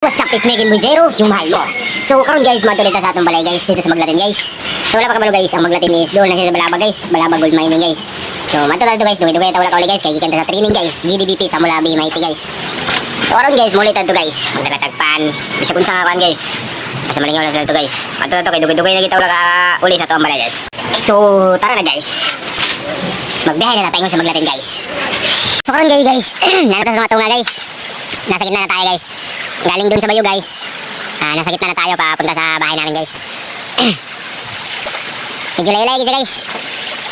What's up, it's Megan Buizero, yung mahal mo. So karon guys, matuloy ta sa atong balay guys, dito sa Maglatin guys. So wala pa kabalo guys, ang Maglatin is doon na siya sa Balaba guys, Balaba Gold Mining guys. So matuloy to guys, dugay-dugay ta wala kauli guys, kay gikan ta sa training guys, GDBP sa Mulabi Mighty guys. So karon guys, mulit to guys, magdalatagpan, bisa kun sa kan guys. Sa malingaw na sila to guys. Matuloy to kay dugay-dugay na kita wala ka uli sa atong balay guys. So tara na guys. Magbiyahe na tayo sa Maglatin guys. So karon guys, nanatas na nga guys. Nasa gitna na tayo guys. Galing dun sa bayo guys. Nasa gitna na tayo papunta sa bahay namin guys. Medyo layo-layo guys.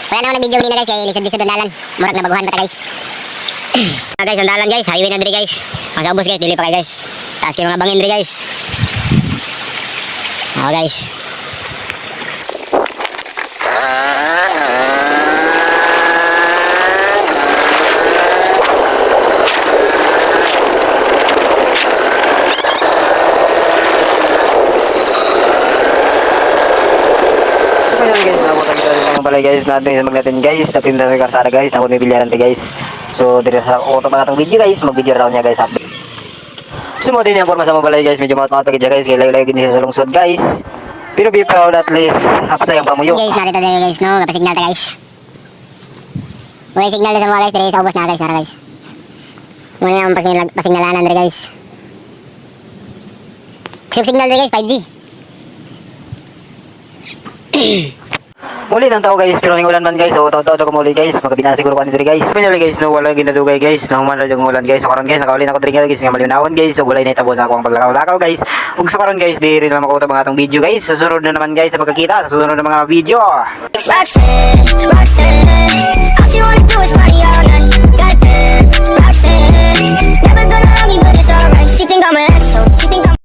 Wala naman ang video nila guys, kaya lisod-lisod ang dalan. Murag na baguhan pa ta guys. Guys, ang dalan guys, highway na diri guys. Ang sa ubos guys, dili pa kayo guys. Taas kayo mga bangin diri guys. Guys. Balay guys, natin sa Maglatin guys, tapos na rin karsada guys, tapos may bilyaran pa guys. So dito sa auto pa natong video guys, mag-video raw niya guys update. So mo din yung forma sa mga balay guys, medyo maut-maut pa guys, kaya layo-layo din sa lungsod guys. Pero be proud at least, hapsa yung pamuyo. Guys, narito tayo guys, no? Kapasignal ta guys. Wala signal na sa mga guys, pero sa ubos na guys, nara guys. Muna yung pasignalanan rin guys. Signal rin guys, 5G. Muli ng tao guys, pero ning ulan man guys, so tao-tao ko muli guys, magabina siguro ko diri guys. Finally guys, no wala ginadugay guys, na human ra yung ulan guys. So karon guys, nakauli na ko diri guys, nga malinawon guys, so walay na itabo sa akong paglakaw-lakaw guys. Ug sa karon guys, di rin na makuha mga atong video guys. Sa sunod na naman guys, sa pagkakita sa sunod na mga video. Roxanne, all she wanna do is party all night. Goddamn, Roxanne, never gonna love me, but it's alright. She think I'm an asshole.